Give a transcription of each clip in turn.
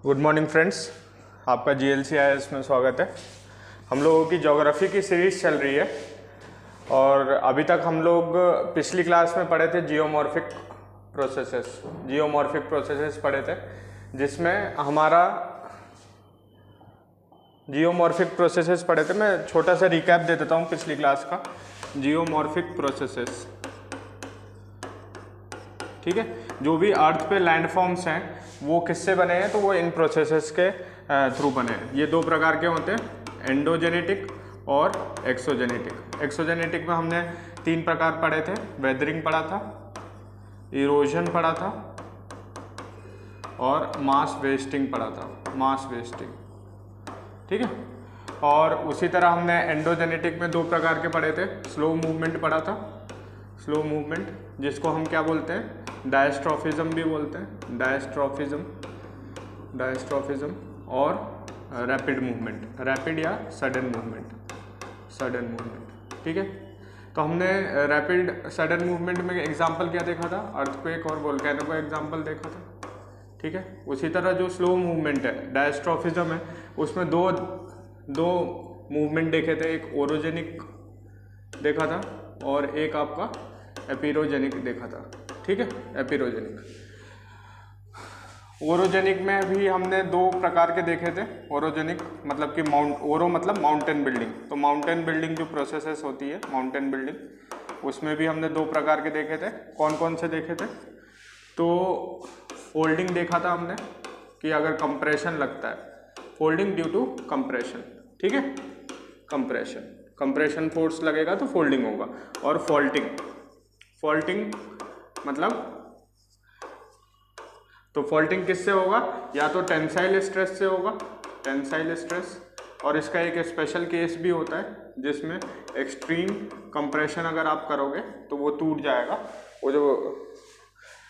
Good morning friends, आपका GLCIS में स्वागत है। हम लोगों की ज्योग्राफी की सीरीज़ चल रही है और अभी तक हम लोग पिछली क्लास में पढ़े थे जियोमॉर्फिक प्रोसेसेस पढ़े थे, जिसमें हमारा जियोमॉर्फिक प्रोसेसेस पढ़े थे। मैं छोटा सा रिकैप दे देता हूँ पिछली क्लास का। जियोमॉर्फिक प्रोसेसेस, ठीक है, जो भी अर्थ पे लैंडफॉर्म्स हैं वो किससे बने हैं, तो वो इन प्रोसेसेस के थ्रू बने हैं। ये दो प्रकार के होते हैं, एंडोजेनेटिक और एक्सोजेनेटिक। एक्सोजेनेटिक में हमने तीन प्रकार पढ़े थे, वेदरिंग पढ़ा था, इरोजन पढ़ा था और मास वेस्टिंग पढ़ा था, मास वेस्टिंग, ठीक है। और उसी तरह हमने एंडोजेनेटिक में दो प्रकार के पढ़े थे, स्लो मूवमेंट पढ़ा था, स्लो मूवमेंट जिसको हम क्या बोलते हैं, डायस्ट्रॉफिज्म भी बोलते हैं, डायस्ट्रॉफिज्म और रैपिड मूवमेंट, रैपिड या सडन मूवमेंट, ठीक है। तो हमने रैपिड सडन मूवमेंट में एग्जांपल क्या देखा था, अर्थक्वेक और वोल्केनो का एग्जांपल देखा था, ठीक है। उसी तरह जो स्लो मूवमेंट है, डायस्ट्रॉफिज्म है, उसमें दो मूवमेंट देखे थे, एक ओरोजेनिक देखा था और एक आपका एपिरोजेनिक देखा था, ठीक है। ओरोजेनिक में भी हमने दो प्रकार के देखे थे। ओरोजेनिक मतलब कि ओरो मतलब माउंटेन बिल्डिंग, तो माउंटेन बिल्डिंग जो प्रोसेसेस होती है माउंटेन बिल्डिंग, उसमें भी हमने दो प्रकार के देखे थे। कौन कौन से देखे थे, तो फोल्डिंग देखा था हमने कि अगर कंप्रेशन लगता है, फोल्डिंग ड्यू टू कंप्रेशन, ठीक है, कंप्रेशन फोर्स लगेगा तो फोल्डिंग होगा। और फॉल्टिंग मतलब, तो फॉल्टिंग किससे होगा, या तो टेंसाइल स्ट्रेस से होगा, टेंसाइल स्ट्रेस, और इसका एक स्पेशल केस भी होता है जिसमें एक्सट्रीम कंप्रेशन अगर आप करोगे तो वो टूट जाएगा, वो जो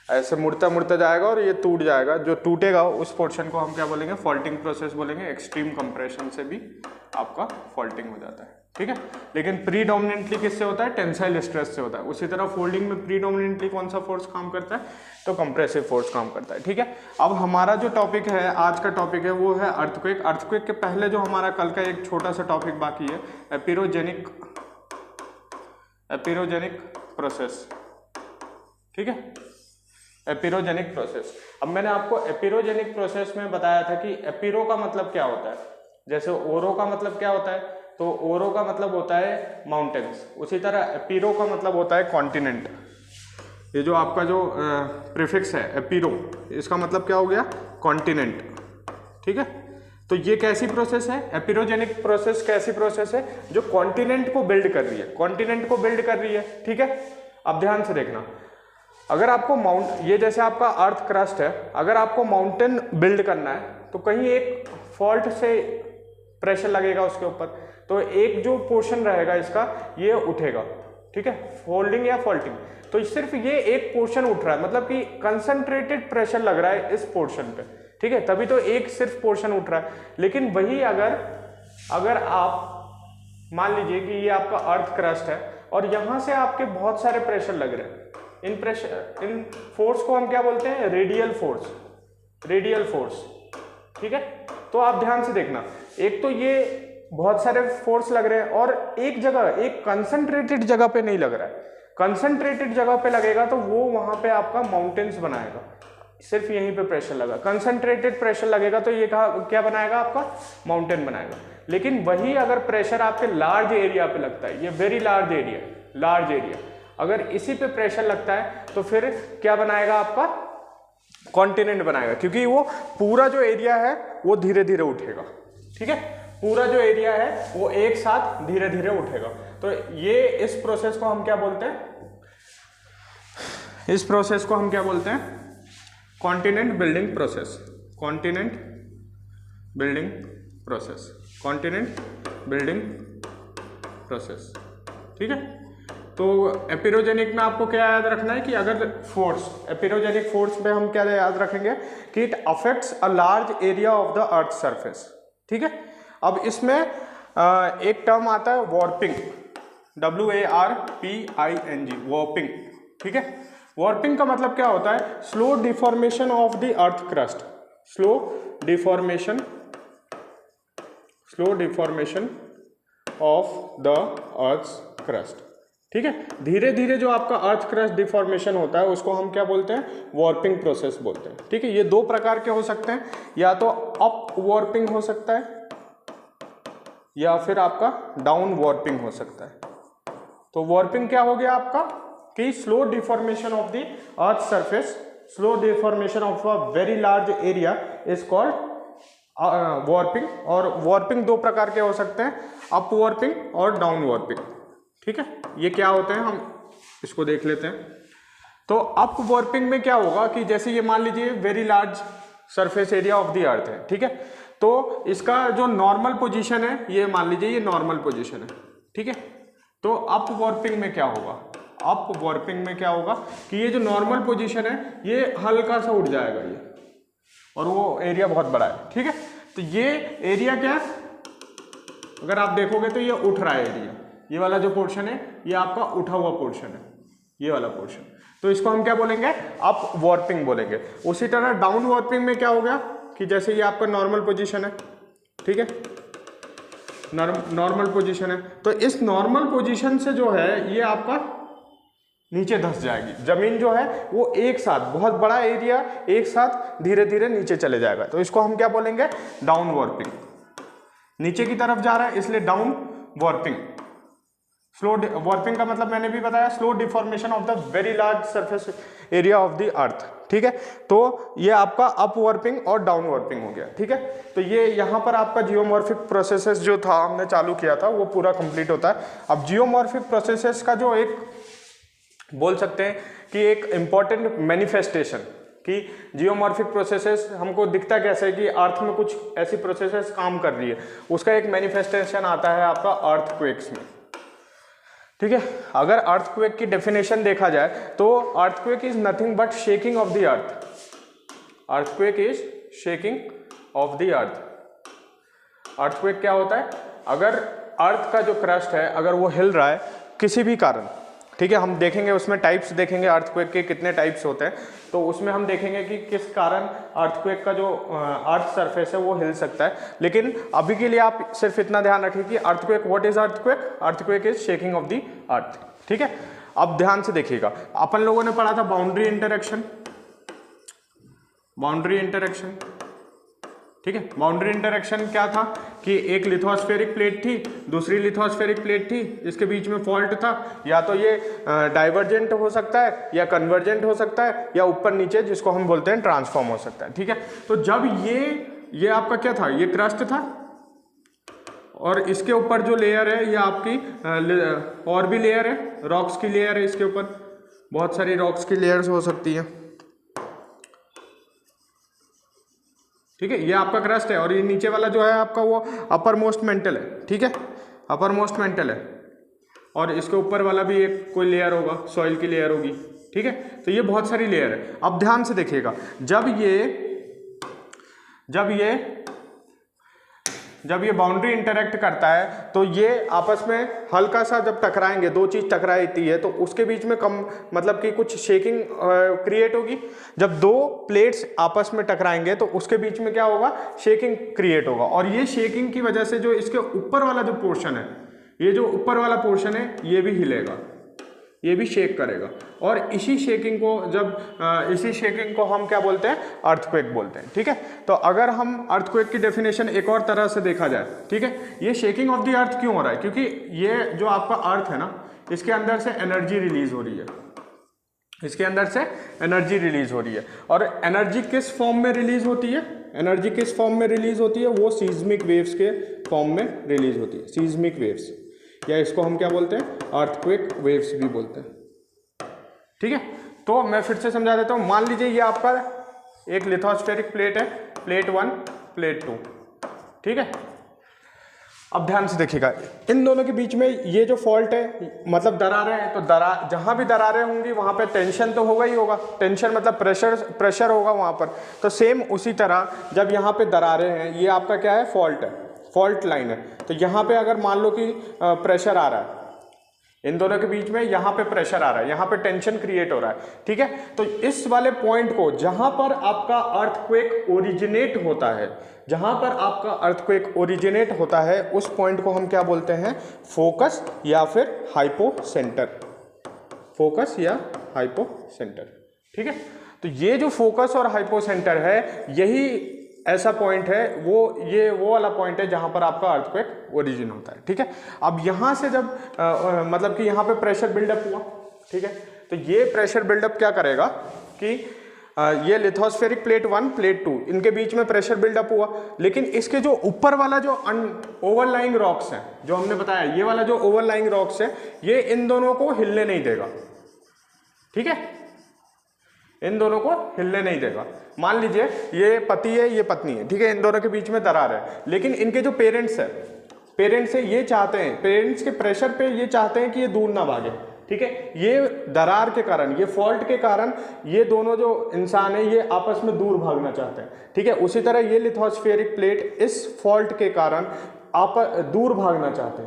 ऐसे मुड़ता जाएगा और ये टूट जाएगा, जो टूटेगा उस पोर्शन को हम क्या बोलेंगे, फॉल्टिंग प्रोसेस बोलेंगे। एक्सट्रीम कंप्रेशन से भी आपका फॉल्टिंग हो जाता है, ठीक है। लेकिन प्रीडोमिनेंटली किससे होता है, टेंसाइल स्ट्रेस से होता है। उसी तरह फोल्डिंग में प्रीडोमिनेंटली कौन सा फोर्स काम करता है, तो कंप्रेसिव फोर्स काम करता है, ठीक है। अब हमारा जो टॉपिक है, आज का टॉपिक है, वो है अर्थक्वेक। अर्थक्वेक के पहले जो हमारा कल का एक छोटा सा टॉपिक बाकी है, एपिरोजेनिक प्रोसेस, ठीक है, एपिरोजेनिक प्रोसेस। अब मैंने आपको एपिरोजेनिक प्रोसेस में बताया था कि एपिरो का मतलब क्या होता है, जैसे ओरो का मतलब क्या होता है, तो ओरो का मतलब होता है माउंटेन्स, उसी तरह एपिरो का मतलब होता है कॉन्टिनेंट। ये जो आपका जो प्रीफिक्स है एपिरो, इसका मतलब क्या हो गया, कॉन्टिनेंट, ठीक है। तो ये कैसी प्रोसेस है, एपिरोजेनिक प्रोसेस कैसी प्रोसेस है, जो कॉन्टिनेंट को बिल्ड कर रही है, ठीक है। अब ध्यान से देखना, अगर आपको ये जैसे आपका अर्थ क्रस्ट है, अगर आपको माउंटेन बिल्ड करना है तो कहीं एक फॉल्ट से प्रेशर लगेगा उसके ऊपर, तो एक जो पोर्शन रहेगा इसका ये उठेगा, ठीक है, फोल्डिंग या फॉल्टिंग। तो सिर्फ ये एक पोर्शन उठ रहा है, मतलब कि कंसंट्रेटेड प्रेशर लग रहा है इस पोर्शन पे, ठीक है, तभी तो एक सिर्फ पोर्शन उठ रहा है। लेकिन वही अगर आप मान लीजिए कि ये आपका अर्थ क्रस्ट है और यहां से आपके बहुत सारे प्रेशर लग रहे हैं, इन फोर्स को हम क्या बोलते हैं, रेडियल फोर्स, ठीक है। तो आप ध्यान से देखना, एक तो ये बहुत सारे फोर्स लग रहे हैं और एक कंसंट्रेटेड जगह पे नहीं लग रहा है। कंसंट्रेटेड जगह पे लगेगा तो वो वहां पे आपका माउंटेन्स बनाएगा, सिर्फ यहीं पे प्रेशर लगा, कंसंट्रेटेड प्रेशर लगेगा तो ये क्या बनाएगा, आपका माउंटेन बनाएगा। लेकिन वही अगर प्रेशर आपके लार्ज एरिया पे लगता है, ये वेरी लार्ज एरिया, अगर इसी पे प्रेशर लगता है तो फिर क्या बनाएगा, आपका कॉन्टिनेंट बनाएगा, क्योंकि वो पूरा जो एरिया है वो धीरे धीरे उठेगा, ठीक है, पूरा जो एरिया है वो एक साथ धीरे धीरे उठेगा। तो ये इस प्रोसेस को हम क्या बोलते हैं, कॉन्टिनेंट बिल्डिंग प्रोसेस, ठीक है। तो एपिरोजेनिक में आपको क्या याद रखना है कि अगर एपिरोजेनिक फोर्स में हम क्या याद रखेंगे कि it affects a large area of the earth surface, ठीक है। अब इसमें एक टर्म आता है वॉर्पिंग, WARPING, वॉर्पिंग, ठीक है। वार्पिंग का मतलब क्या होता है, slow deformation of the earth crust, slow deformation of the earth's crust. ठीक है, धीरे धीरे जो आपका अर्थ क्रस्ट डिफॉर्मेशन होता है उसको हम क्या बोलते हैं, वॉर्पिंग प्रोसेस बोलते हैं। ठीक है, ये दो प्रकार के हो सकते हैं, या तो अप वॉर्पिंग हो सकता है या फिर आपका डाउन वॉर्पिंग हो सकता है। तो वॉर्पिंग क्या हो गया आपका कि slow deformation of the earth surface, slow deformation of a very large area is called warping. और वॉर्पिंग दो प्रकार के हो सकते हैं, अप वॉर्पिंग और डाउन वॉर्पिंग। ठीक है, ये क्या होते हैं हम इसको देख लेते हैं। तो अप वॉर्पिंग में क्या होगा कि जैसे ये मान लीजिए very large surface area of the अर्थ है। ठीक है, तो इसका जो नॉर्मल पोजीशन है, ये मान लीजिए ये नॉर्मल पोजीशन है। ठीक है, तो अप वॉर्पिंग में क्या होगा, अप वॉर्पिंग में क्या होगा कि ये जो नॉर्मल पोजीशन है ये हल्का सा उठ जाएगा ये, और वो एरिया बहुत बड़ा है। ठीक है, तो ये एरिया क्या है, अगर आप देखोगे तो ये उठ रहा है एरिया, ये वाला जो पोर्शन है ये आपका उठा हुआ पोर्शन है, ये वाला पोर्शन। तो इसको हम क्या बोलेंगे, अप वॉर्पिंग बोलेंगे। उसी तरह डाउन वॉर्पिंग में क्या हो गया कि जैसे ये आपका नॉर्मल पोजीशन है। ठीक है, नॉर्मल पोजीशन है, तो इस नॉर्मल पोजीशन से जो है ये आपका नीचे धंस जाएगी जमीन जो है, वो एक साथ बहुत बड़ा एरिया एक साथ धीरे धीरे नीचे चले जाएगा। तो इसको हम क्या बोलेंगे, डाउन वॉर्पिंग। नीचे की तरफ जा रहा है इसलिए डाउन वॉर्पिंग। स्लो वॉर्पिंग का मतलब मैंने भी बताया, slow deformation of the very large surface area of the अर्थ। ठीक है, तो ये आपका अप वॉर्पिंग और डाउन वॉर्पिंग हो गया। ठीक है, तो ये यहाँ पर आपका जियोमॉर्फिक प्रोसेसेस जो था हमने चालू किया था वो पूरा कंप्लीट होता है। अब जियोमॉर्फिक प्रोसेसेस का जो एक बोल सकते हैं कि एक इम्पॉर्टेंट मैनिफेस्टेशन कि जियोमॉर्फिक प्रोसेसेस हमको दिखता कैसे है कि अर्थ में कुछ ऐसी प्रोसेसेस काम कर रही है, उसका एक मैनिफेस्टेशन आता है आपका अर्थक्वेक्स में। ठीक है, अगर अर्थक्वेक की डेफिनेशन देखा जाए तो earthquake is nothing but shaking of the earth. Earthquake is shaking of the earth. Earthquake क्या होता है, अगर अर्थ का जो क्रस्ट है अगर वो हिल रहा है किसी भी कारण। ठीक है, हम देखेंगे उसमें टाइप्स देखेंगे अर्थक्वेक के कितने टाइप्स होते हैं, तो उसमें हम देखेंगे कि किस कारण अर्थक्वेक का जो अर्थ सरफेस है वो हिल सकता है। लेकिन अभी के लिए आप सिर्फ इतना ध्यान रखें कि earthquake, what is earthquake, earthquake is shaking of the अर्थ। ठीक है, अब ध्यान से देखिएगा, अपन लोगों ने पढ़ा था बाउंड्री इंटरेक्शन। बाउंड्री इंटरेक्शन, ठीक है, बाउंड्री इंटरेक्शन क्या था कि एक लिथोस्फेरिक प्लेट थी, दूसरी लिथोस्फेरिक प्लेट थी, इसके बीच में फॉल्ट था। या तो ये डाइवर्जेंट हो सकता है या कन्वर्जेंट हो सकता है या ऊपर नीचे जिसको हम बोलते हैं ट्रांसफॉर्म हो सकता है। ठीक है, तो जब ये आपका क्या था, ये क्रस्ट था और इसके ऊपर जो लेयर है ये आपकी और भी लेयर है, रॉक्स की लेयर है, इसके ऊपर बहुत सारी रॉक्स की लेयर्स हो सकती हैं। ठीक है, ये आपका क्रस्ट है और ये नीचे वाला जो है आपका वो अपर मोस्ट मेंटल है। ठीक है, अपर मोस्ट मेंटल है और इसके ऊपर वाला भी एक कोई लेयर होगा, सॉइल की लेयर होगी। ठीक है, तो ये बहुत सारी लेयर है। अब ध्यान से देखिएगा, जब ये बाउंड्री इंटरेक्ट करता है तो ये आपस में हल्का सा जब टकराएंगे, दो चीज टकराती है तो उसके बीच में कम मतलब कि कुछ शेकिंग क्रिएट होगी। जब दो प्लेट्स आपस में टकराएंगे तो उसके बीच में क्या होगा, शेकिंग क्रिएट होगा। और ये शेकिंग की वजह से जो इसके ऊपर वाला जो पोर्शन है, ये जो ऊपर वाला पोर्शन है ये भी हिलेगा, ये भी शेक करेगा। और इसी शेकिंग को हम क्या बोलते हैं, अर्थक्वेक बोलते हैं। ठीक है, तो अगर हम अर्थक्वेक की डेफिनेशन एक और तरह से देखा जाए, ठीक है, ये शेकिंग ऑफ द अर्थ क्यों हो रहा है, क्योंकि ये जो आपका अर्थ है ना, इसके अंदर से एनर्जी रिलीज हो रही है, इसके अंदर से एनर्जी रिलीज हो रही है। और एनर्जी किस फॉर्म में रिलीज होती है, एनर्जी किस फॉर्म में रिलीज होती है, वो सीज्मिक वेव्स के फॉर्म में रिलीज होती है, सीज्मिक वेव्स, या इसको हम क्या बोलते हैं, अर्थक्वेक वेव्स भी बोलते हैं। ठीक है, तो मैं फिर से समझा देता हूँ। मान लीजिए ये आपका एक लिथोस्फेरिक प्लेट है, प्लेट 1 प्लेट 2। ठीक है, अब ध्यान से देखिएगा, इन दोनों के बीच में ये जो फॉल्ट है, मतलब दरारें हैं, तो जहां भी दरारें होंगी वहां पे टेंशन तो होगा ही होगा। टेंशन मतलब प्रेशर होगा वहां पर। तो सेम उसी तरह जब यहाँ पे दरारें हैं, ये आपका क्या है, फॉल्ट है, फॉल्ट लाइन है। तो यहाँ पे अगर मान लो कि प्रेशर आ रहा है, इन दोनों के बीच में यहाँ पे प्रेशर आ रहा है, यहाँ पे टेंशन क्रिएट हो रहा है, ठीक है। तो इस वाले पॉइंट को, जहां पर आपका अर्थक्वेक ओरिजिनेट होता है, जहां पर आपका अर्थक्वेक ओरिजिनेट होता है, उस पॉइंट को हम क्या बोलते हैं, फोकस या फिर हाइपोसेंटर, फोकस या हाइपोसेंटर, ठीक है। तो ये जो फोकस और हाइपोसेंटर है, यही ऐसा पॉइंट है, ये वो वाला पॉइंट है जहां पर आपका अर्थक्वेक ओरिजिन होता है, ठीक है। अब यहां से जब मतलब कि यहां पे प्रेशर बिल्डअप हुआ, ठीक है, तो ये प्रेशर बिल्डअप क्या करेगा कि ये लिथोस्फेरिक प्लेट 1 प्लेट 2 इनके बीच में प्रेशर बिल्डअप हुआ, लेकिन इसके जो ऊपर वाला जो ओवरलाइंग रॉक्स है, जो हमने बताया, ये वाला जो ओवरलाइंग रॉक्स है, ये इन दोनों को हिलने नहीं देगा, ठीक है, इन दोनों को हिलने नहीं देगा। मान लीजिए ये पति है, ये पत्नी है, ठीक है, इन दोनों के बीच में दरार है, लेकिन इनके जो पेरेंट्स है ये चाहते हैं, पेरेंट्स के प्रेशर पे ये चाहते हैं कि ये दूर ना भागे, ठीक है। ये दरार के कारण, ये फॉल्ट के कारण ये दोनों जो इंसान है ये आपस में दूर भागना चाहते हैं, ठीक है। उसी तरह ये लिथोस्फेरिक प्लेट इस फॉल्ट के कारण आप दूर भागना चाहते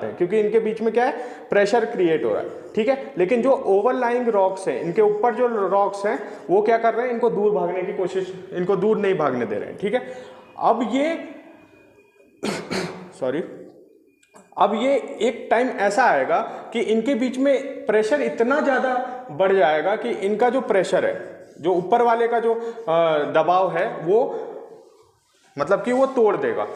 हैं, क्योंकि इनके बीच में क्या है, प्रेशर क्रिएट हो रहा है, ठीक है। लेकिन जो ओवरलाइंग रॉक्स हैं, इनके ऊपर जो रॉक्स हैं, वो क्या कर रहे हैं, इनको दूर भागने की कोशिश, इनको दूर नहीं भागने दे रहे हैं, ठीक है। अब ये अब ये एक टाइम ऐसा आएगा कि इनके बीच में प्रेशर इतना ज़्यादा बढ़ जाएगा कि इनका जो प्रेशर है, जो ऊपर वाले का जो दबाव है, वो मतलब कि वो तोड़ देगा।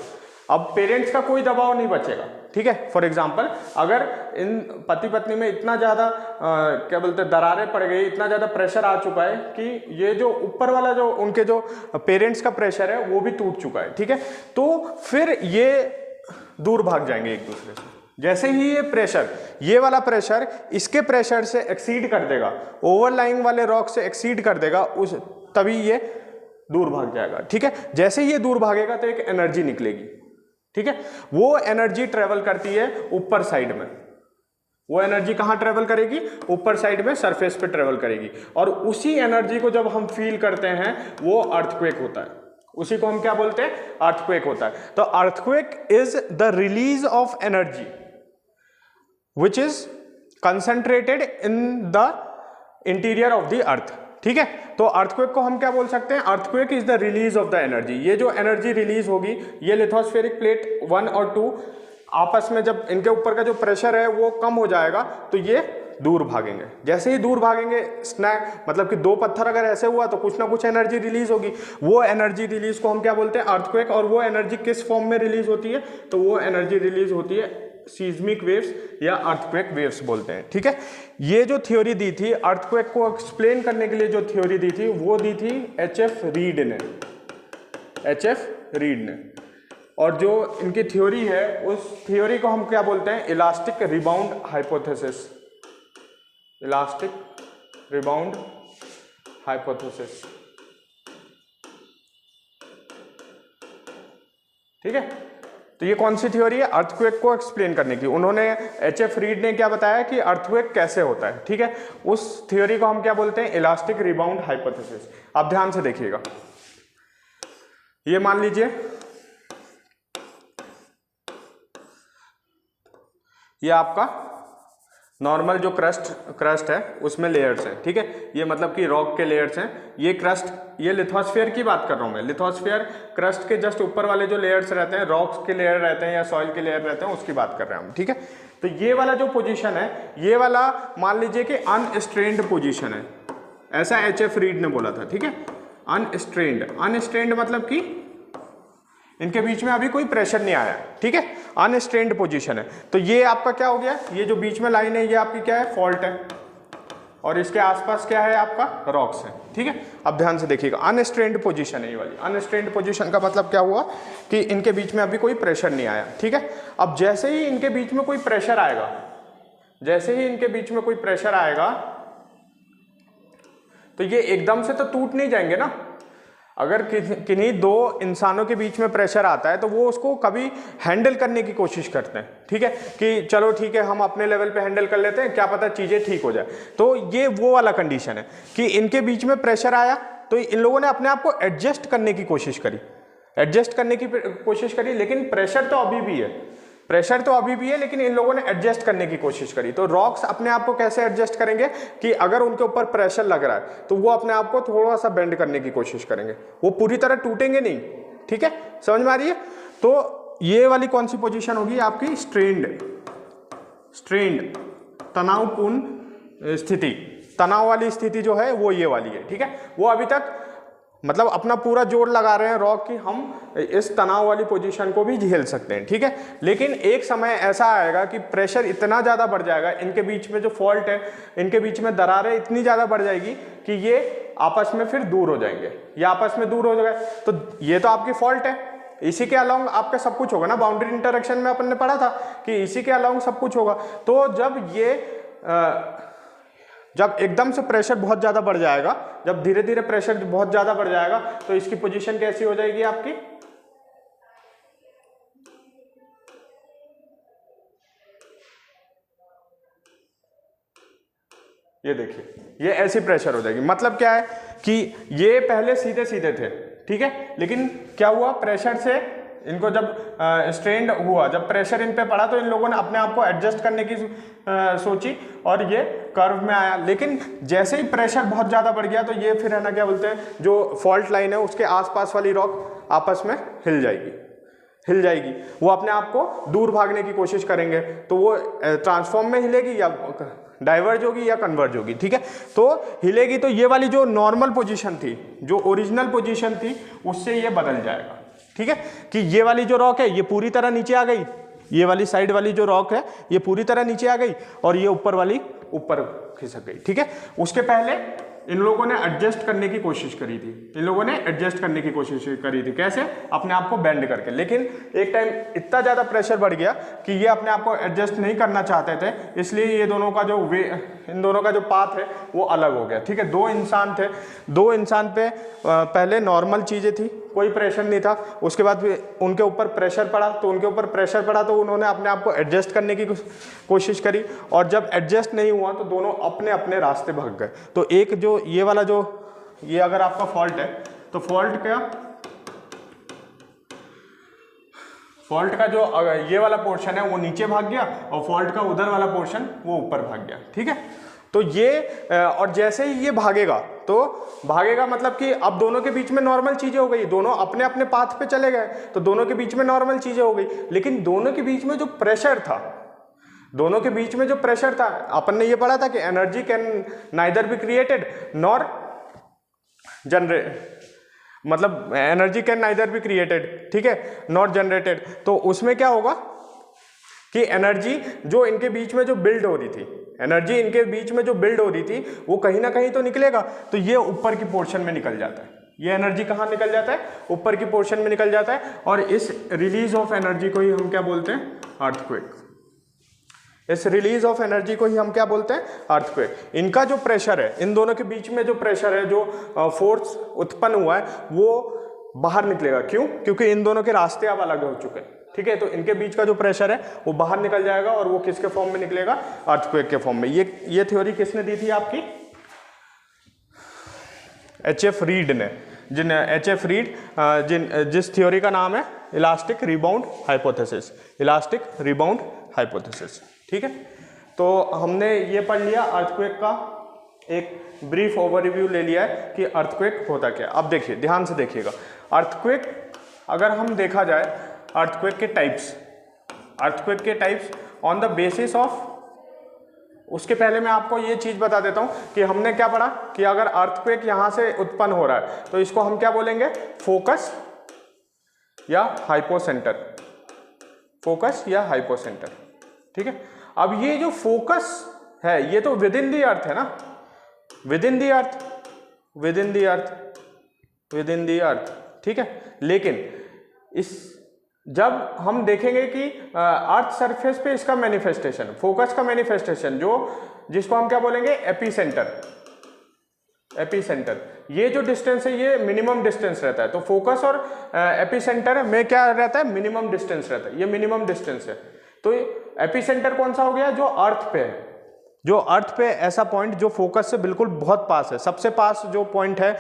अब पेरेंट्स का कोई दबाव नहीं बचेगा, ठीक है। फॉर एग्जाम्पल, अगर इन पति पत्नी में इतना ज़्यादा क्या बोलते हैं, दरारें पड़ गई, इतना ज़्यादा प्रेशर आ चुका है कि ये जो ऊपर वाला जो उनके जो पेरेंट्स का प्रेशर है वो भी टूट चुका है, ठीक है। तो फिर ये दूर भाग जाएंगे एक दूसरे से। जैसे ही ये प्रेशर, ये वाला प्रेशर इसके प्रेशर से एक्सीड कर देगा, ओवरलाइंग वाले रॉक से एक्सीड कर देगा, उस तभी ये दूर भाग जाएगा, ठीक है। जैसे ही ये दूर भागेगा तो एक एनर्जी निकलेगी, ठीक है। वो एनर्जी ट्रेवल करती है ऊपर साइड में, वो एनर्जी कहाँ ट्रेवल करेगी, ऊपर साइड में सरफेस पे ट्रेवल करेगी, और उसी एनर्जी को जब हम फील करते हैं वो अर्थक्वेक होता है, उसी को हम क्या बोलते हैं, अर्थक्वेक होता है। तो earthquake is the release of energy which is concentrated in the interior of the अर्थ, ठीक है। तो अर्थक्वेक को हम क्या बोल सकते हैं, earthquake is the release of the energy. ये जो एनर्जी रिलीज होगी, ये लिथोस्फेरिक प्लेट 1 और 2 आपस में जब इनके ऊपर का जो प्रेशर है वो कम हो जाएगा तो ये दूर भागेंगे। जैसे ही दूर भागेंगे, स्नैप मतलब कि दो पत्थर अगर ऐसे हुआ तो कुछ ना कुछ एनर्जी रिलीज होगी, वो एनर्जी रिलीज को हम क्या बोलते हैं, अर्थक्वेक। और वो एनर्जी किस फॉर्म में रिलीज होती है, तो वो एनर्जी रिलीज होती है सीज्मिक वेव्स या अर्थक्वेक वेव्स बोलते हैं, ठीक है। ये जो थ्योरी दी थी अर्थक्वेक को एक्सप्लेन करने के लिए, जो थ्योरी दी थी वो दी थी एच.एफ. रीड ने। और जो इनकी थ्योरी है उस थ्योरी को हम क्या बोलते हैं, elastic rebound hypothesis, elastic rebound hypothesis, ठीक है। तो ये कौन सी थ्योरी है, अर्थक्वेक को एक्सप्लेन करने की। उन्होंने एच.एफ. रीड ने क्या बताया कि अर्थक्वेक कैसे होता है, ठीक है। उस थ्योरी को हम क्या बोलते हैं, इलास्टिक रिबाउंड हाइपोथेसिस। आप ध्यान से देखिएगा, ये मान लीजिए ये आपका नॉर्मल जो क्रस्ट है उसमें लेयर्स हैं, ठीक है। ये मतलब कि रॉक के लेयर्स हैं, ये क्रस्ट, ये लिथोस्फीयर की बात कर रहा हूं मैं। लिथोस्फीयर क्रस्ट के जस्ट ऊपर वाले जो लेयर्स रहते हैं, रॉक्स के लेयर रहते हैं या सॉइल के लेयर रहते हैं, उसकी बात कर रहे हैं हम, ठीक है। तो ये वाला जो पोजीशन है, ये वाला मान लीजिए कि अनस्ट्रेन्ड पोजीशन है, ऐसा एच.एफ. रीड ने बोला था, ठीक है। अनस्ट्रेन्ड मतलब कि इनके बीच में अभी कोई प्रेशर नहीं आया, ठीक है, अनस्ट्रेन्ड पोजीशन है। तो ये आपका क्या हो गया, ये जो बीच में लाइन है ये आपकी क्या है, फॉल्ट है, और इसके आसपास क्या है, आपका रॉक्स है, ठीक है। अब ध्यान से देखिएगा, अनस्ट्रेन्ड पोजीशन है ये वाली। अनस्ट्रेन्ड पोजीशन का मतलब क्या हुआ कि इनके बीच में अभी कोई प्रेशर नहीं आया, ठीक है। अब जैसे ही इनके बीच में कोई प्रेशर आएगा, जैसे ही इनके बीच में कोई प्रेशर आएगा तो ये एकदम से तो टूट नहीं जाएंगे ना। अगर किन्हीं दो इंसानों के बीच में प्रेशर आता है तो वो उसको कभी हैंडल करने की कोशिश करते हैं, ठीक है, कि चलो ठीक है हम अपने लेवल पे हैंडल कर लेते हैं, क्या पता चीज़ें ठीक हो जाए। तो ये वो वाला कंडीशन है कि इनके बीच में प्रेशर आया तो इन लोगों ने अपने आप को एडजस्ट करने की कोशिश करी, लेकिन प्रेशर तो अभी भी है, प्रेशर तो अभी भी है, लेकिन इन लोगों ने एडजस्ट करने की कोशिश करी। तो रॉक्स अपने आप को कैसे एडजस्ट करेंगे कि अगर उनके ऊपर प्रेशर लग रहा है तो वो अपने आप को थोड़ा सा बेंड करने की कोशिश करेंगे, वो पूरी तरह टूटेंगे नहीं। ठीक है, समझ में आ रही है? तो ये वाली कौन सी पोजीशन होगी आपकी? स्ट्रेन्ड तनावपूर्ण स्थिति, तनाव वाली स्थिति जो है वो ये वाली है। ठीक है, वो अभी तक मतलब अपना पूरा जोर लगा रहे हैं रॉक कि हम इस तनाव वाली पोजीशन को भी झेल सकते हैं। ठीक है, लेकिन एक समय ऐसा आएगा कि प्रेशर इतना ज़्यादा बढ़ जाएगा, इनके बीच में जो फॉल्ट है, इनके बीच में दरारें इतनी ज़्यादा बढ़ जाएगी कि ये आपस में फिर दूर हो जाएंगे, ये आपस में दूर हो जाएगा। तो ये तो आपकी फॉल्ट है, इसी के अलाउंग आपका सब कुछ होगा ना। बाउंड्री इंटरेक्शन में अपन ने पढ़ा था कि इसी के अलाउंग सब कुछ होगा। तो जब एकदम से प्रेशर बहुत ज़्यादा बढ़ जाएगा, जब धीरे धीरे प्रेशर बहुत ज़्यादा बढ़ जाएगा, तो इसकी पोजीशन कैसी हो जाएगी आपकी? ये देखिए, ये ऐसी प्रेशर हो जाएगी। मतलब क्या है कि ये पहले सीधे सीधे थे, ठीक है, लेकिन क्या हुआ, प्रेशर से इनको जब स्ट्रेंड हुआ, जब प्रेशर इन पे पड़ा तो इन लोगों ने अपने आप को एडजस्ट करने की सोची और ये कर्व में आया। लेकिन जैसे ही प्रेशर बहुत ज़्यादा बढ़ गया तो ये फिर है ना, क्या बोलते हैं, जो फॉल्ट लाइन है उसके आसपास वाली रॉक आपस में हिल जाएगी, वो अपने आप को दूर भागने की कोशिश करेंगे। तो वो ट्रांसफॉर्म में हिलेगी या डाइवर्ज होगी या कन्वर्ज होगी। ठीक है, तो हिलेगी तो ये वाली जो नॉर्मल पोजीशन थी, जो ओरिजिनल पोजीशन थी, उससे ये बदल जाएगा। ठीक है, कि ये वाली जो रॉक है ये पूरी तरह नीचे आ गई, ये वाली साइड वाली जो रॉक है ये पूरी तरह नीचे आ गई और ये ऊपर वाली ऊपर खिसक गई। ठीक है, उसके पहले इन लोगों ने एडजस्ट करने की कोशिश करी थी, कैसे? अपने आप को बेंड करके। लेकिन एक टाइम इतना ज़्यादा प्रेशर बढ़ गया कि ये अपने आप को एडजस्ट नहीं करना चाहते थे, इसलिए ये दोनों का जो इन दोनों का जो पाथ है वो अलग हो गया। ठीक है, दो इंसान थे, दो इंसान पे पहले नॉर्मल चीज़ें थी, कोई प्रेशर नहीं था, उसके बाद उनके ऊपर प्रेशर पड़ा, तो उन्होंने अपने आप को एडजस्ट करने की कोशिश करी और जब एडजस्ट नहीं हुआ तो दोनों अपने अपने रास्ते भाग गए। तो एक जो ये वाला जो ये अगर आपका फॉल्ट है तो फॉल्ट का जो ये वाला पोर्शन है वो नीचे भाग गया और फॉल्ट का उधर वाला पोर्शन वो ऊपर भाग गया। ठीक है, तो ये और जैसे ही ये भागेगा मतलब कि अब दोनों के बीच में नॉर्मल चीजें हो गई, दोनों अपने अपने पाथ पे चले गए, तो दोनों के बीच में नॉर्मल चीजें हो गई। लेकिन दोनों के बीच में जो प्रेशर था, अपन ने ये पढ़ा था कि energy can neither be created nor generate, मतलब energy can neither be created, ठीक है, नॉट जनरेटेड। तो उसमें क्या होगा कि एनर्जी जो इनके बीच में जो बिल्ड हो रही थी, वो कहीं ना कहीं तो निकलेगा। तो ये ऊपर की पोर्शन में निकल जाता है, ये एनर्जी कहाँ निकल जाता है? ऊपर की पोर्शन में निकल जाता है। और इस रिलीज ऑफ एनर्जी को ही हम क्या बोलते हैं? अर्थक्वेक। इस रिलीज ऑफ एनर्जी को ही हम क्या बोलते हैं? अर्थक्वेक। इनका जो प्रेशर है, इन दोनों के बीच में जो प्रेशर है, जो फोर्स उत्पन्न हुआ है, वो बाहर निकलेगा। क्यों? क्योंकि इन दोनों के रास्ते अब अलग हो चुके हैं। ठीक है, तो इनके बीच का जो प्रेशर है वो बाहर निकल जाएगा और वो किसके फॉर्म में निकलेगा? अर्थक्वेक के फॉर्म में। ये थ्योरी किसने दी थी आपकी? H.F. रीड ने, जिस थ्योरी का नाम है इलास्टिक रिबाउंड हाइपोथेसिस। ठीक है, तो हमने ये पढ़ लिया, अर्थक्वेक का एक ब्रीफ ओवरव्यू ले लिया है कि अर्थक्वेक होता क्या। अब देखिए, ध्यान से देखिएगा, अर्थक्वेक अगर हम देखा जाए, अर्थक्वेक के types on the basis of, उसके पहले मैं आपको ये चीज बता देता हूं कि हमने क्या पढ़ा कि अगर अर्थक्वेक यहां से उत्पन्न हो रहा है तो इसको हम क्या बोलेंगे? फोकस या हाइपोसेंटर। ठीक है, अब ये जो फोकस है ये तो विद इन दी अर्थ है ना, विद इन दी अर्थ। ठीक है, लेकिन जब हम देखेंगे कि अर्थ सरफेस पे इसका मैनिफेस्टेशन, फोकस का मैनिफेस्टेशन, जिसको हम क्या बोलेंगे? एपिसेंटर। ये जो डिस्टेंस है ये मिनिमम डिस्टेंस रहता है। तो फोकस और एपिसेंटर में क्या रहता है? मिनिमम डिस्टेंस रहता है, ये मिनिमम डिस्टेंस है। तो एपिसेंटर कौन सा हो गया? जो अर्थ पे है, जो अर्थ पे ऐसा पॉइंट जो फोकस से बिल्कुल बहुत पास है, सबसे पास जो पॉइंट है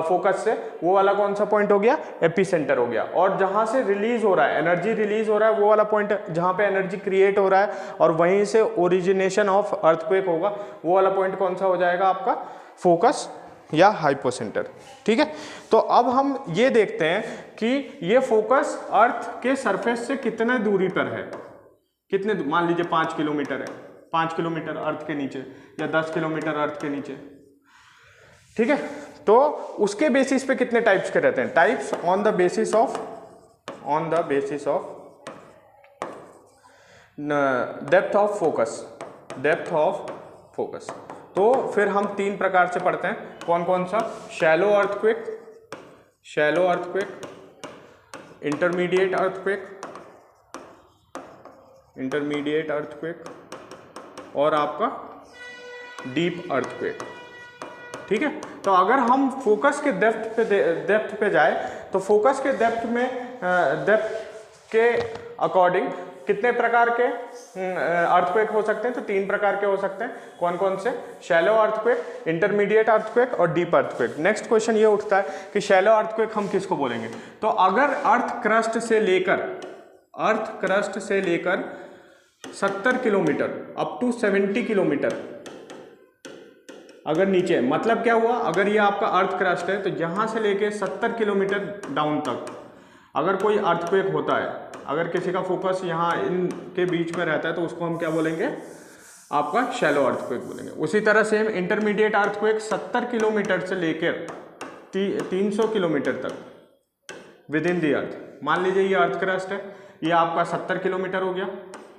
फोकस से, वो वाला कौन सा पॉइंट हो गया? एपिसेंटर हो गया। और जहां से रिलीज हो रहा है, एनर्जी रिलीज हो रहा है, वो वाला पॉइंट जहां पे एनर्जी क्रिएट हो रहा है और वहीं से ओरिजिनेशन ऑफ अर्थक्वेक होगा, वो वाला पॉइंट कौन सा हो जाएगा आपका? फोकस या हाइपोसेंटर। ठीक है, तो अब हम ये देखते हैं कि ये फोकस अर्थ के सरफेस से कितने दूरी पर है, कितने, मान लीजिए 5 किलोमीटर है, 5 किलोमीटर अर्थ के नीचे या 10 किलोमीटर अर्थ के नीचे। ठीक है, तो उसके बेसिस पे कितने टाइप्स के रहते हैं? Types on the basis of depth of focus, depth of focus. तो फिर हम 3 प्रकार से पढ़ते हैं, कौन कौन सा? Shallow earthquake, shallow earthquake, intermediate earthquake, intermediate earthquake और आपका डीप अर्थक्वेक। ठीक है, तो अगर हम फोकस के डेप्थ पे जाए तो फोकस के डेप्थ के अकॉर्डिंग कितने प्रकार के अर्थक्वेक हो सकते हैं? तो 3 प्रकार के हो सकते हैं। कौन कौन से? शैलो अर्थक्वेक, इंटरमीडिएट अर्थक्वेक और डीप अर्थक्वेक। नेक्स्ट क्वेश्चन ये उठता है कि शैलो अर्थक्वेक हम किसको बोलेंगे? तो अगर अर्थ क्रस्ट से लेकर 70 किलोमीटर अप टू 70 किलोमीटर अगर नीचे, मतलब क्या हुआ? अगर ये आपका अर्थ क्रस्ट है तो यहां से लेके 70 किलोमीटर डाउन तक अगर कोई अर्थक्वेक होता है, अगर किसी का फोकस यहाँ इनके बीच में रहता है तो उसको हम क्या बोलेंगे? आपका शैलो अर्थक्वेक बोलेंगे। उसी तरह सेम इंटरमीडिएट अर्थक्वेक 70 किलोमीटर से लेकर 300 किलोमीटर तक विद इन दी अर्थ। मान लीजिए ये अर्थ क्रस्ट है, ये आपका 70 किलोमीटर हो गया,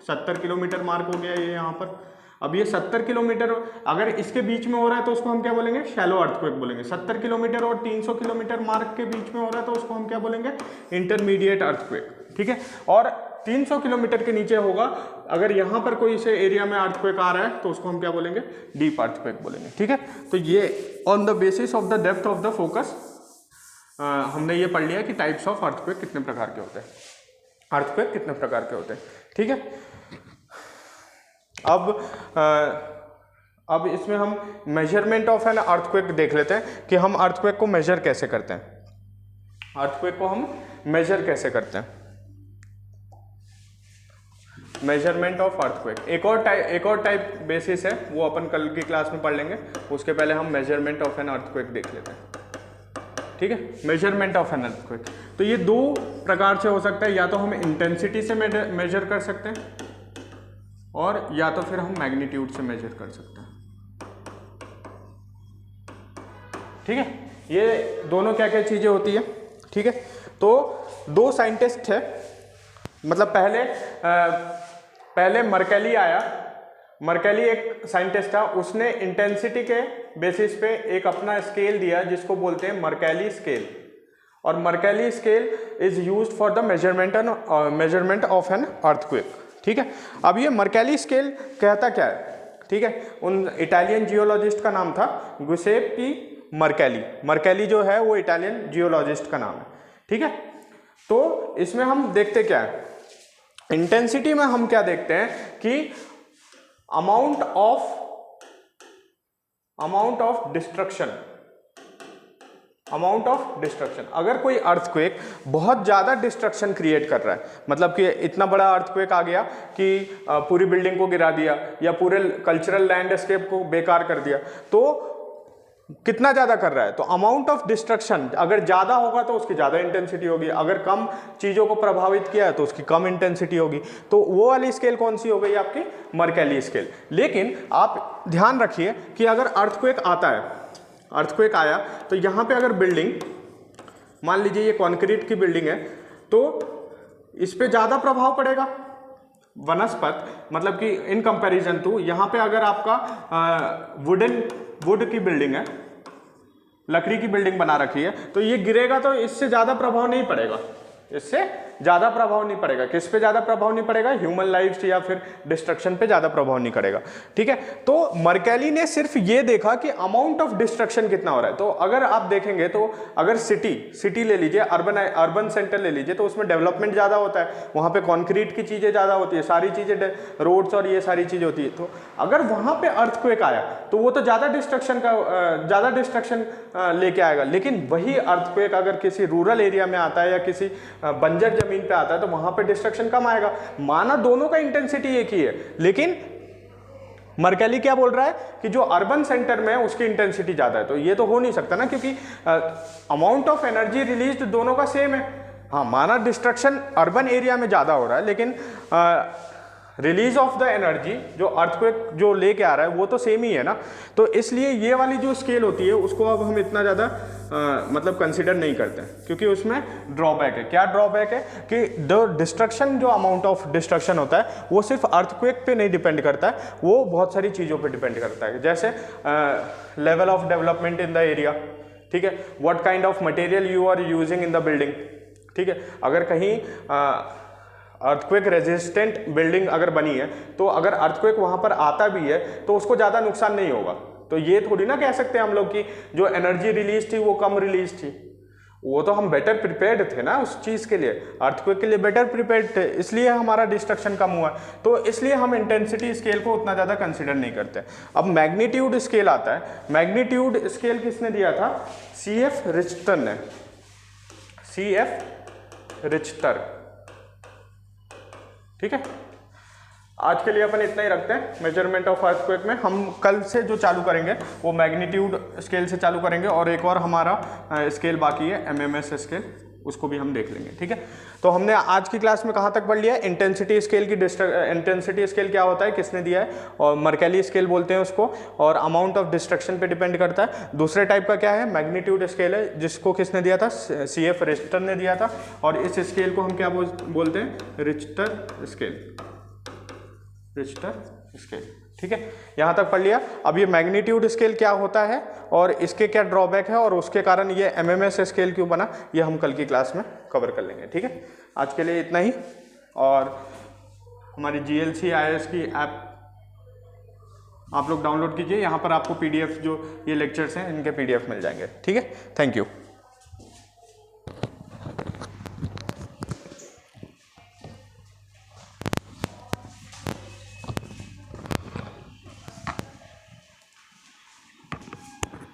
70 किलोमीटर मार्क हो गया ये यहाँ पर। अब ये 70 किलोमीटर अगर इसके बीच में हो रहा है तो उसको हम क्या बोलेंगे? शैलो अर्थक्वेक बोलेंगे। 70 किलोमीटर और 300 किलोमीटर मार्क के बीच में हो रहा है तो उसको हम क्या बोलेंगे? Intermediate earthquake. ठीक है, और 300 किलोमीटर के नीचे होगा, अगर यहाँ पर कोई से एरिया में अर्थक्वेक आ रहा है तो उसको हम क्या बोलेंगे? डीप अर्थक्वेक बोलेंगे। ठीक है, तो ये on the basis of the depth of the focus हमने ये पढ़ लिया कि टाइप्स ऑफ अर्थक्वेक कितने प्रकार के होते हैं, अर्थक्वेक कितने प्रकार के होते हैं। ठीक है, अब इसमें हम मेजरमेंट ऑफ एन अर्थक्वेक देख लेते हैं कि हम अर्थक्वेक को मेजर कैसे करते हैं। अर्थक्वेक को हम मेजर कैसे करते हैं? मेजरमेंट ऑफ अर्थक्वेक एक और टाइप बेसिस है, वो अपन कल की क्लास में पढ़ लेंगे। उसके पहले हम मेजरमेंट ऑफ एन अर्थक्वेक देख लेते हैं। ठीक है, मेजरमेंट ऑफ एन अर्थक्वेक, तो ये 2 प्रकार से हो सकता है, या तो हम इंटेंसिटी से मेजर कर सकते हैं और या तो फिर हम मैग्नीट्यूड से मेजर कर सकते हैं। ठीक है, ये दोनों क्या क्या चीजें होती है। ठीक है, तो 2 साइंटिस्ट है, मतलब पहले मर्केली आया। मर्केली एक साइंटिस्ट था, उसने इंटेंसिटी के बेसिस पे एक अपना स्केल दिया जिसको बोलते हैं मर्केली स्केल, और Mercalli scale is used for the measurement of an earthquake. ठीक है, अब ये मर्केली स्केल कहता क्या है? ठीक है, उन इटालियन जियोलॉजिस्ट का नाम था गुसेप्पी मर्केली। मर्केली जो है वो इटालियन जियोलॉजिस्ट का नाम है। ठीक है, तो इसमें हम देखते क्या है? इंटेंसिटी में हम क्या देखते हैं कि अमाउंट ऑफ डिस्ट्रक्शन। अगर कोई अर्थक्वेक बहुत ज़्यादा डिस्ट्रक्शन क्रिएट कर रहा है, मतलब कि इतना बड़ा अर्थक्वेक आ गया कि पूरी बिल्डिंग को गिरा दिया या पूरे कल्चरल लैंडस्केप को बेकार कर दिया, तो कितना ज़्यादा कर रहा है? तो अमाउंट ऑफ डिस्ट्रक्शन अगर ज़्यादा होगा तो उसकी ज़्यादा इंटेंसिटी होगी, अगर कम चीज़ों को प्रभावित किया है तो उसकी कम इंटेंसिटी होगी। तो वो वाली स्केल कौन सी हो गई आपकी? Mercalli scale. लेकिन आप ध्यान रखिए कि अगर अर्थक्वेक आता है, अर्थक्वेक आया तो यहाँ पे अगर बिल्डिंग, मान लीजिए ये कॉन्क्रीट की बिल्डिंग है, तो इस पे ज़्यादा प्रभाव पड़ेगा वनस्पत, मतलब कि इन कंपैरिजन टू यहाँ पे अगर आपका वुड की बिल्डिंग है, लकड़ी की बिल्डिंग बना रखी है, तो ये गिरेगा तो इससे ज़्यादा प्रभाव नहीं पड़ेगा। इससे ज़्यादा प्रभाव नहीं पड़ेगा। किस पे ज़्यादा प्रभाव नहीं पड़ेगा? ह्यूमन लाइफ या फिर डिस्ट्रक्शन पे ज़्यादा प्रभाव नहीं पड़ेगा। ठीक है, तो मर्केली ने सिर्फ ये देखा कि अमाउंट ऑफ डिस्ट्रक्शन कितना हो रहा है। तो अगर आप देखेंगे तो अगर सिटी ले लीजिए, अर्बन सेंटर ले लीजिए, तो उसमें डेवलपमेंट ज़्यादा होता है, वहाँ पे कॉन्क्रीट की चीज़ें ज़्यादा होती है, सारी चीज़ें रोड्स और ये सारी चीज़ें होती है। तो अगर वहाँ पे अर्थक्वेक आया तो वो तो ज़्यादा डिस्ट्रक्शन लेके आएगा। लेकिन वही अर्थक्वेक अगर किसी रूरल एरिया में आता है या किसी बंजर जमीन पे आता है तो वहां पे डिस्ट्रक्शन कम आएगा। माना दोनों का इंटेंसिटी एक ही है, लेकिन मर्केली क्या बोल रहा है कि जो अर्बन सेंटर में है उसकी इंटेंसिटी ज्यादा है। तो ये तो हो नहीं सकता ना, क्योंकि अमाउंट ऑफ एनर्जी रिलीज दोनों का सेम है। हाँ, माना डिस्ट्रक्शन अर्बन एरिया में ज्यादा हो रहा है, लेकिन रिलीज ऑफ द एनर्जी जो अर्थक्वेक जो लेके आ रहा है वो तो सेम ही है ना। तो इसलिए ये वाली जो स्केल होती है उसको अब हम इतना ज़्यादा मतलब कंसिडर नहीं करते हैं, क्योंकि उसमें ड्रॉबैक है। क्या ड्रॉबैक है कि डिस्ट्रक्शन, जो अमाउंट ऑफ डिस्ट्रक्शन होता है वो सिर्फ अर्थक्वेक पे नहीं डिपेंड करता है, वो बहुत सारी चीज़ों पे डिपेंड करता है। जैसे level of development in the area, ठीक है, what kind of material you are using in the building, ठीक है। अगर कहीं अर्थक्वेक रेजिस्टेंट बिल्डिंग अगर बनी है तो अगर अर्थक्वेक वहां पर आता भी है तो उसको ज़्यादा नुकसान नहीं होगा। तो ये थोड़ी ना कह सकते हैं हम लोग कि जो एनर्जी रिलीज थी वो कम रिलीज थी, वो तो हम बेटर प्रिपेयर्ड थे ना उस चीज़ के लिए, अर्थक्वेक के लिए बेटर प्रिपेयर्ड थे, इसलिए हमारा डिस्ट्रक्शन कम हुआ। तो इसलिए हम इंटेंसिटी स्केल को उतना ज़्यादा कंसिडर नहीं करते। अब मैग्नीट्यूड स्केल आता है। मैग्नीट्यूड स्केल किसने दिया था? CF रिच्टर ने, CF रिच्टर। ठीक है, आज के लिए अपन इतना ही रखते हैं मेजरमेंट ऑफ अर्थक्वेक में। हम कल से जो चालू करेंगे वो मैग्नीट्यूड स्केल से चालू करेंगे, और एक और हमारा स्केल बाकी है MMS स्केल, उसको भी हम देख लेंगे। ठीक है, तो हमने आज की क्लास में कहाँ तक पढ़ लिया है? इंटेंसिटी स्केल की इंटेंसिटी स्केल क्या होता है, किसने दिया है, और मर्केली स्केल बोलते हैं उसको, और अमाउंट ऑफ डिस्ट्रक्शन पे डिपेंड करता है। दूसरे टाइप का क्या है? मैग्नीट्यूड स्केल है, जिसको किसने दिया था? CF रिच्टर ने दिया था, और इस स्केल को हम क्या बोलते हैं? रिच्टर स्केल, रिच्टर स्केल। ठीक है, यहाँ तक पढ़ लिया। अब ये मैग्नीट्यूड स्केल क्या होता है और इसके क्या ड्रॉबैक है और उसके कारण ये MMS स्केल क्यों बना, ये हम कल की क्लास में कवर कर लेंगे। ठीक है, आज के लिए इतना ही। और हमारी GLC IAS की ऐप आप लोग डाउनलोड कीजिए, यहाँ पर आपको PDF जो ये लेक्चर्स हैं इनके PDF मिल जाएंगे। ठीक है, थैंक यू।